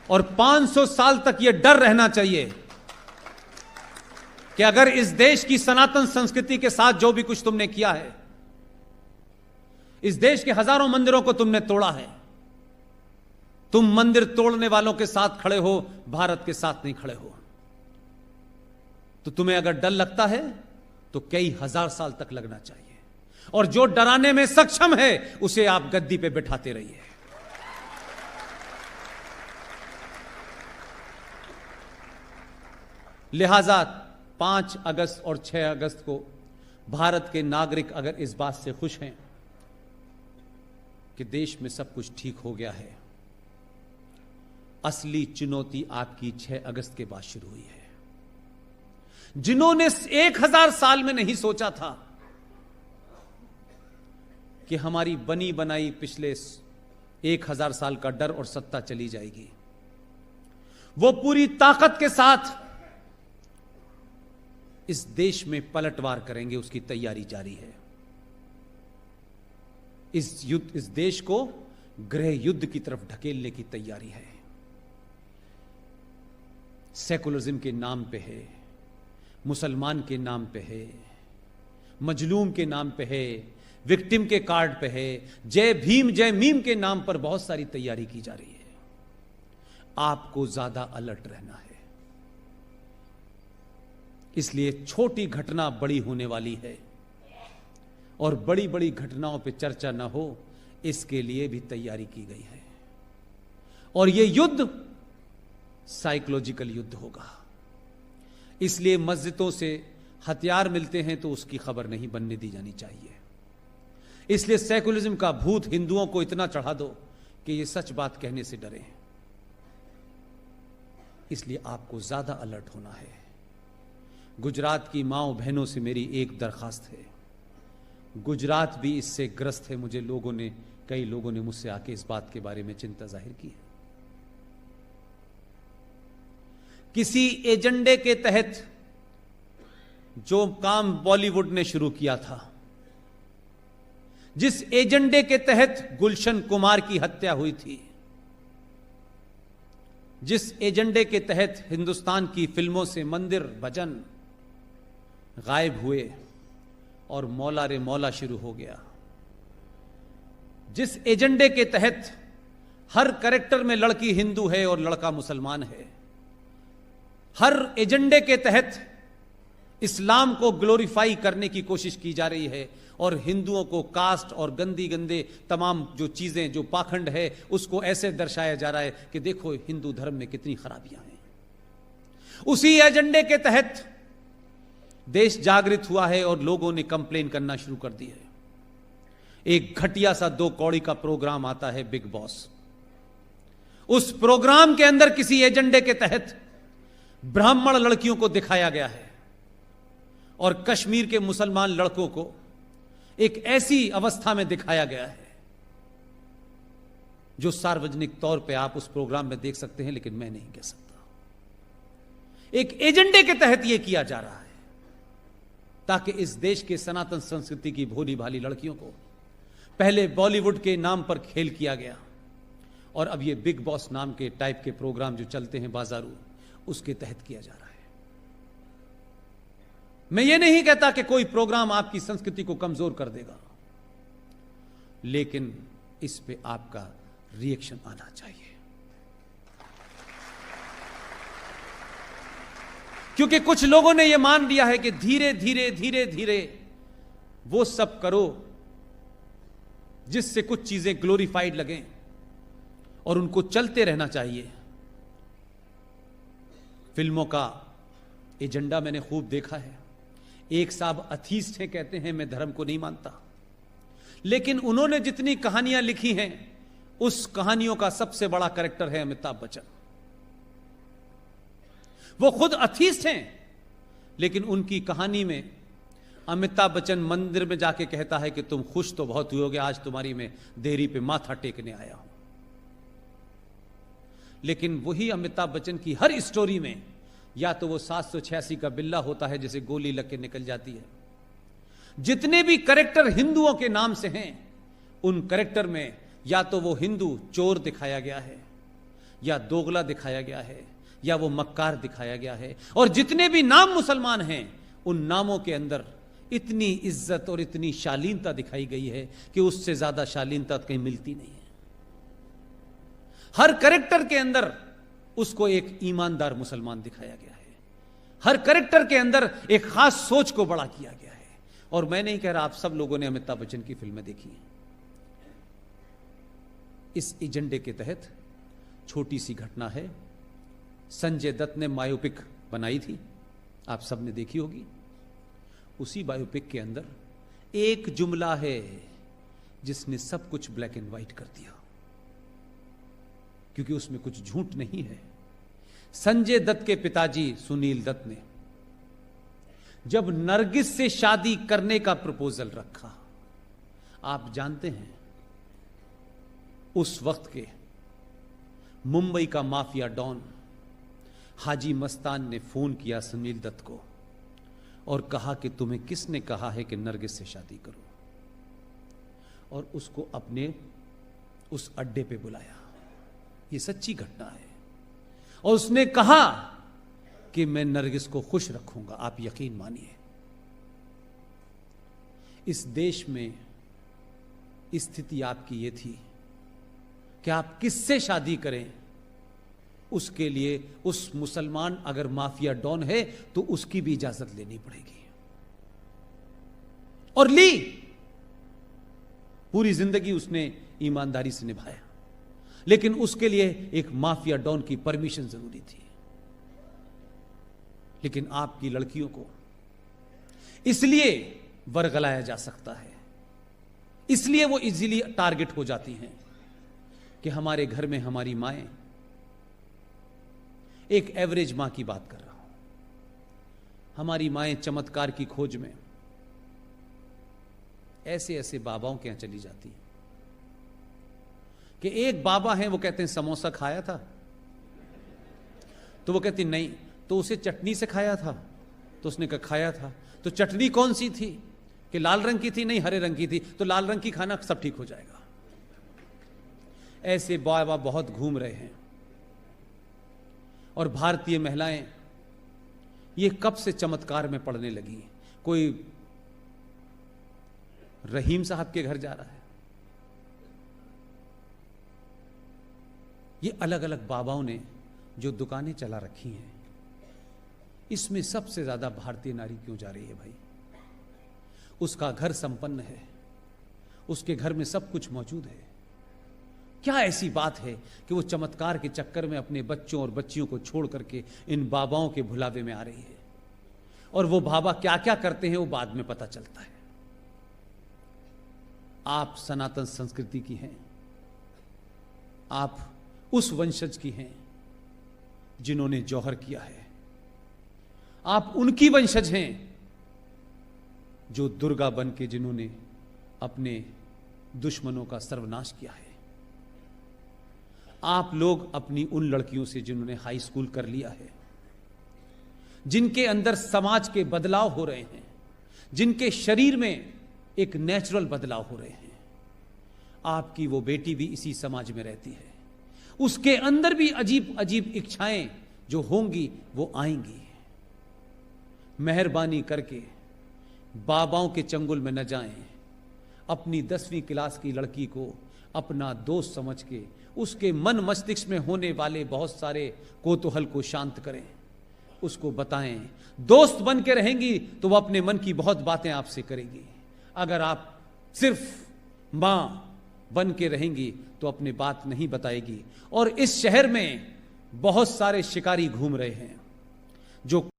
और 500 साल तक यह डर रहना चाहिए कि अगर इस देश की सनातन संस्कृति के साथ जो भी कुछ तुमने किया है, इस देश के हजारों मंदिरों को तुमने तोड़ा है, तुम मंदिर तोड़ने वालों के साथ खड़े हो, भारत के साथ नहीं खड़े हो। तो तुम्हें अगर डर लगता है तो कई हजार साल तक लगना चाहिए, और जो डराने में सक्षम है उसे आप गद्दी पे बिठाते रहिए। लिहाजा 5 अगस्त और 6 अगस्त को भारत के नागरिक अगर इस बात से खुश हैं कि देश में सब कुछ ठीक हो गया है, असली चुनौती आपकी 6 अगस्त के बाद शुरू हुई है। जिन्होंने 1000 साल में नहीं सोचा था कि हमारी बनी बनाई पिछले 1000 साल का डर और सत्ता चली जाएगी, वो पूरी ताकत के साथ इस देश में पलटवार करेंगे, उसकी तैयारी जारी है। इस देश को गृह युद्ध की तरफ ढकेलने की तैयारी है। सेकुलरिज्म के नाम पे है, मुसलमान के नाम पे है, मजलूम के नाम पे है, विक्टिम के कार्ड पे है, जय भीम जय मीम के नाम पर बहुत सारी तैयारी की जा रही है। आपको ज्यादा अलर्ट रहना है। इसलिए छोटी घटना बड़ी होने वाली है, और बड़ी बड़ी घटनाओं पे चर्चा ना हो, इसके लिए भी तैयारी की गई है। और यह युद्ध साइकोलॉजिकल युद्ध होगा। इसलिए मस्जिदों से हथियार मिलते हैं तो उसकी खबर नहीं बनने दी जानी चाहिए। इसलिए सेकुलरिज्म का भूत हिंदुओं को इतना चढ़ा दो कि ये सच बात कहने से डरे। इसलिए आपको ज्यादा अलर्ट होना है। गुजरात की माओ बहनों से मेरी एक दरखास्त है, गुजरात भी इससे ग्रस्त है। कई लोगों ने मुझसे आके इस बात के बारे में चिंता जाहिर की है। किसी एजेंडे के तहत जो काम बॉलीवुड ने शुरू किया था, जिस एजेंडे के तहत गुलशन कुमार की हत्या हुई थी, जिस एजेंडे के तहत हिंदुस्तान की फिल्मों से मंदिर भजन गायब हुए और मौला रे मौला शुरू हो गया, जिस एजेंडे के तहत हर कैरेक्टर में लड़की हिंदू है और लड़का मुसलमान है, हर एजेंडे के तहत इस्लाम को ग्लोरीफाई करने की कोशिश की जा रही है, और हिंदुओं को कास्ट और गंदे तमाम जो चीजें, जो पाखंड है, उसको ऐसे दर्शाया जा रहा है कि देखो हिंदू धर्म में कितनी खराबियां हैं। उसी एजेंडे के तहत देश जागृत हुआ है और लोगों ने कंप्लेन करना शुरू कर दी है। एक घटिया सा 2 कौड़ी का प्रोग्राम आता है, बिग बॉस। उस प्रोग्राम के अंदर किसी एजेंडे के तहत ब्राह्मण लड़कियों को दिखाया गया है, और कश्मीर के मुसलमान लड़कों को एक ऐसी अवस्था में दिखाया गया है जो सार्वजनिक तौर पे आप उस प्रोग्राम में देख सकते हैं, लेकिन मैं नहीं कह सकता। एक एजेंडे के तहत यह किया जा रहा है ताकि इस देश के सनातन संस्कृति की भोली भाली लड़कियों को पहले बॉलीवुड के नाम पर खेल किया गया, और अब ये बिग बॉस नाम के टाइप के प्रोग्राम जो चलते हैं बाजारू, उसके तहत किया जा रहा है। मैं ये नहीं कहता कि कोई प्रोग्राम आपकी संस्कृति को कमजोर कर देगा, लेकिन इस पे आपका रिएक्शन आना चाहिए, क्योंकि कुछ लोगों ने यह मान लिया है कि धीरे धीरे वो सब करो जिससे कुछ चीजें ग्लोरीफाइड लगें, और उनको चलते रहना चाहिए। फिल्मों का एजेंडा मैंने खूब देखा है। एक साहब अथीस्ट हैं, कहते हैं मैं धर्म को नहीं मानता, लेकिन उन्होंने जितनी कहानियां लिखी हैं, उस कहानियों का सबसे बड़ा कैरेक्टर है अमिताभ बच्चन। वो खुद अथीस्ट हैं, लेकिन उनकी कहानी में अमिताभ बच्चन मंदिर में जाके कहता है कि तुम खुश तो बहुत हुए होगे, आज तुम्हारी मैं देहरी पे माथा टेकने आया हूं। लेकिन वही अमिताभ बच्चन की हर स्टोरी में या तो वो 786 का बिल्ला होता है जिसे गोली लग के निकल जाती है। जितने भी कैरेक्टर हिंदुओं के नाम से हैं, उन कैरेक्टर में या तो वो हिंदू चोर दिखाया गया है, या दोगला दिखाया गया है या वो मक्कार दिखाया गया है। और जितने भी नाम मुसलमान हैं उन नामों के अंदर इतनी इज्जत और इतनी शालीनता दिखाई गई है कि उससे ज्यादा शालीनता कहीं मिलती नहीं है। हर कैरेक्टर के अंदर उसको एक ईमानदार मुसलमान दिखाया गया है। हर कैरेक्टर के अंदर एक खास सोच को बड़ा किया गया है। और मैं नहीं कह रहा, आप सब लोगों ने अमिताभ बच्चन की फिल्में देखी हैं। इस एजेंडे के तहत छोटी सी घटना है, संजय दत्त ने बायोपिक बनाई थी, आप सब ने देखी होगी। उसी बायोपिक के अंदर एक जुमला है जिसने सब कुछ ब्लैक एंड व्हाइट कर दिया, क्योंकि उसमें कुछ झूठ नहीं है। संजय दत्त के पिताजी सुनील दत्त ने जब नरगिस से शादी करने का प्रपोजल रखा, आप जानते हैं उस वक्त के मुंबई का माफिया डॉन हाजी मस्तान ने फोन किया सुनील दत्त को और कहा कि तुम्हें किसने कहा है कि नरगिस से शादी करो, और उसको अपने उस अड्डे पे बुलाया। ये सच्ची घटना है। और उसने कहा कि मैं नरगिस को खुश रखूंगा, आप यकीन मानिए। इस देश में स्थिति आपकी ये थी कि आप किससे शादी करें, उसके लिए उस मुसलमान अगर माफिया डॉन है तो उसकी भी इजाजत लेनी पड़ेगी। और ली, पूरी जिंदगी उसने ईमानदारी से निभाया, लेकिन उसके लिए एक माफिया डॉन की परमिशन जरूरी थी। लेकिन आपकी लड़कियों को इसलिए वरगलाया जा सकता है, इसलिए वो इजीली टारगेट हो जाती हैं कि हमारे घर में हमारी माएं, एक एवरेज मां की बात कर रहा हूं, हमारी माएं चमत्कार की खोज में ऐसे ऐसे बाबाओं के यहां चली जाती हैं कि एक बाबा हैं, वो कहते हैं समोसा खाया था, तो वो कहती नहीं, तो उसे चटनी से खाया था, तो उसने कहा खाया था, तो चटनी कौन सी थी, कि लाल रंग की थी, नहीं हरे रंग की थी, तो लाल रंग की खाना सब ठीक हो जाएगा। ऐसे बाबा बहुत घूम रहे हैं। और भारतीय महिलाएं ये कब से चमत्कार में पड़ने लगी। कोई रहीम साहब के घर जा रहा है, ये अलग अलग बाबाओं ने जो दुकानें चला रखी हैं, इसमें सबसे ज्यादा भारतीय नारी क्यों जा रही है भाई? उसका घर संपन्न है, उसके घर में सब कुछ मौजूद है, क्या ऐसी बात है कि वो चमत्कार के चक्कर में अपने बच्चों और बच्चियों को छोड़ करके इन बाबाओं के भुलावे में आ रही है? और वो बाबा क्या क्या करते हैं वो बाद में पता चलता है। आप सनातन संस्कृति की हैं, आप उस वंशज की हैं जिन्होंने जौहर किया है, आप उनकी वंशज हैं जो दुर्गा बन के जिन्होंने अपने दुश्मनों का सर्वनाश किया है। आप लोग अपनी उन लड़कियों से जिन्होंने हाई स्कूल कर लिया है, जिनके अंदर समाज के बदलाव हो रहे हैं, जिनके शरीर में एक नेचुरल बदलाव हो रहे हैं, आपकी वो बेटी भी इसी समाज में रहती है, उसके अंदर भी अजीब अजीब इच्छाएं जो होंगी वो आएंगी। मेहरबानी करके बाबाओं के चंगुल में न जाएं, अपनी 10वीं क्लास की लड़की को अपना दोस्त समझ के उसके मन मस्तिष्क में होने वाले बहुत सारे कोतूहल को शांत करें, उसको बताएं। दोस्त बन के रहेंगी तो वह अपने मन की बहुत बातें आपसे करेगी। अगर आप सिर्फ मां बन के रहेंगी तो अपनी बात नहीं बताएगी। और इस शहर में बहुत सारे शिकारी घूम रहे हैं जो